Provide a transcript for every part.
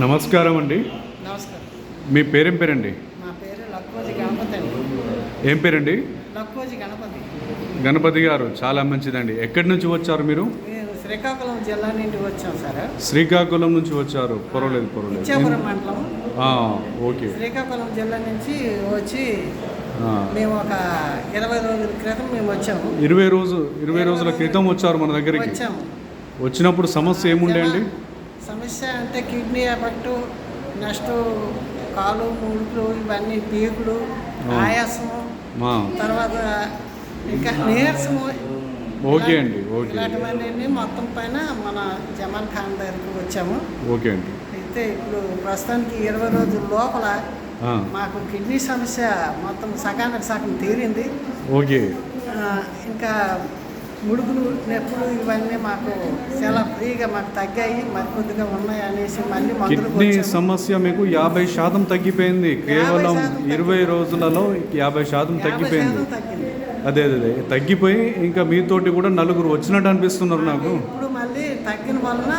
నమస్కారం అండి. నమస్కారం. మీ పేరేం పేరండి? నా పేరు లక్కోజి గణపతి అండి. ఏం పేరండి? లక్కోజి గణపతి. గణపతి గారు, చాలా మంచిదండి. ఎక్కడి నుంచి వచ్చారు మీరు? మేము శ్రీకాకుళం జిల్లా నుండి వచ్చాం సార్. శ్రీకాకుళం నుంచి వచ్చారు. పర్వాలేదు. ఇచ్చాపురం మండలం. ఓకే. శ్రీకాకుళం జిల్లా నుంచి వచ్చి మేము ఒక 20 రోజుల క్రితం మేము వచ్చాము. 20 రోజుల క్రితం వచ్చారు మన దగ్గరికి. వచ్చాము. వచ్చినప్పుడు సమస్య ఏముండే అండి? సమస్య అంటే కిడ్నీ ఎఫెక్ట్, నెక్స్ట్ కాలు ముడుకులు, ఇవన్నీ పీకులు, ఆయాసము, తర్వాత ఇంకా నీరసము. ఓకే అండి. ఓకే. ఇలాంటివన్నీ మొత్తం పైన మన జమాల్ ఖాన్ దగ్గరికి వచ్చాము. ఓకే అండి. అయితే ఇప్పుడు ప్రస్తుతానికి 20 రోజుల లోపల మాకు కిడ్నీ సమస్య మొత్తం సగానికి సగం తీరింది. ఓకే. ఇంకా ముడుకులు, నొప్పులు ఇవన్నీ మాకు చాలా ఫ్రీగా మాకు తగ్గాయి, మరి కొద్దిగా ఉన్నాయి అనేసి మళ్ళీ కిడ్నీ సమస్య మీకు 50% తగ్గిపోయింది. కేవలం 20 రోజులలో 50% తగ్గిపోయింది. అదే తగ్గిపోయి ఇంకా మీతోటి కూడా నలుగురు వచ్చినట్టు అనిపిస్తున్నారు నాకు. ఇప్పుడు మళ్ళీ తగ్గిన వలన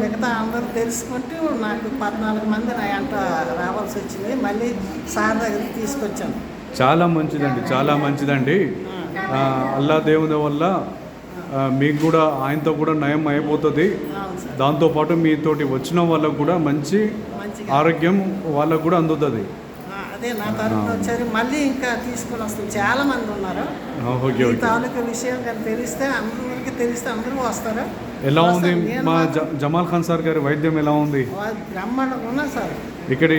మిగతా అందరూ తెలుసుకుంటూ నాకు 14 మంది నా వెంట రావాల్సి వచ్చింది. మళ్ళీ సార్ దగ్గరికి తీసుకొచ్చాను. చాలా మంచిదండి, చాలా మంచిదండి. అల్లా దేవుని వల్ల మీకు కూడా ఆయనతో కూడా నయం అయిపోతుంది. దాంతోపాటు మీతోటి వచ్చిన వాళ్ళకు కూడా మంచి ఆరోగ్యం వాళ్ళకు కూడా అందుతుంది. అదే నా తరఫున వచ్చారు. మళ్ళీ ఇంకా తీసుకుని వస్తాం. చాలా మంది ఉన్నారు. ఈ తాలూకా విషయం కానీ తెలిస్తే అందరూ వస్తారు. ఎలా ఉంది మా జమాల్ ఖాన్ సార్ గారి వైద్యం ఎలా ఉంది? బ్రహ్మాండంగా ఉన్నా సార్. ఇక్కడి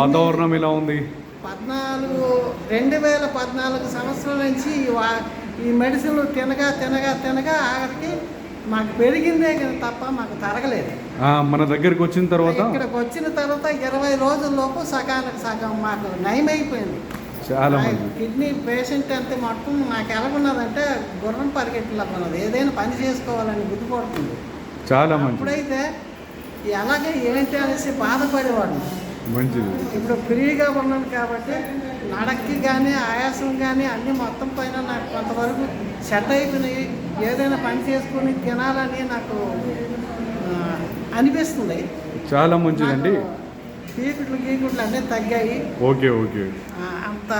వాతావరణం ఎలా ఉంది? 2014 సంవత్సరం నుంచి ఈ మెడిసిన్లు తినగా ఆఖరికి మాకు పెరిగిందే తప్ప మాకు తరగలేదు. మన దగ్గరికి వచ్చిన తర్వాత ఇక్కడికి వచ్చిన తర్వాత 20 రోజుల్లోపు సగానికి సగం మాకు నయమైపోయింది. చాలా కిడ్నీ పేషెంట్ అంతే మొత్తం నాకు ఎలాగున్నదంటే గుర్రం పరిగెట్టులాగా ఉన్నది. ఏదైనా పని చేసుకోవాలని గుర్తుపడుతుంది. చాలా మంది ఇప్పుడైతే ఎలాగే ఏంటి అనేసి బాధపడేవాడు. మంచిది. ఇప్పుడు ఫ్రీగా ఉన్నాను కాబట్టి నడక్కి కానీ ఆయాసం కానీ అన్నీ మొత్తం పైన నాకు కొంతవరకు సెట్ అయిపోయినాయి. ఏదైనా పని చేసుకుని తినాలని నాకు అనిపిస్తుంది. చాలా మంచిదండి. గీకుట్లు అన్నీ తగ్గాయి. ఓకే. అంత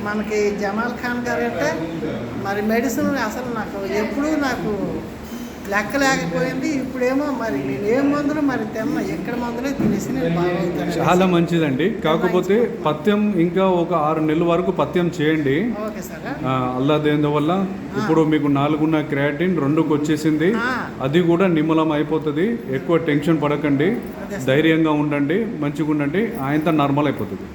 మనకి జమాల్ ఖాన్ గారు అంటే మరి మెడిసిన్ అసలు నాకు ఎప్పుడూ నాకు లెక్క లేకపోయింది. ఇప్పుడేమో మరి నేను ఏం మందులు మరి తిన్నా, ఎక్కడ మందులే తినేసి నేను బాగుంటాను. చాలా మంచిదండి. కాకపోతే పథ్యం ఇంకా ఒక 6 నెలల వరకు పథ్యం చేయండి. Okay sir. అల్లా దేని వల్ల ఇప్పుడు మీకు 4 క్రియాటిన్ 2కి వచ్చేసింది. అది కూడా నిమ్మలం అయిపోతుంది. ఎక్కువ టెన్షన్ పడకండి, ధైర్యంగా ఉండండి, మంచిగా ఉండండి. ఆయనతో నార్మల్ అయిపోతుంది.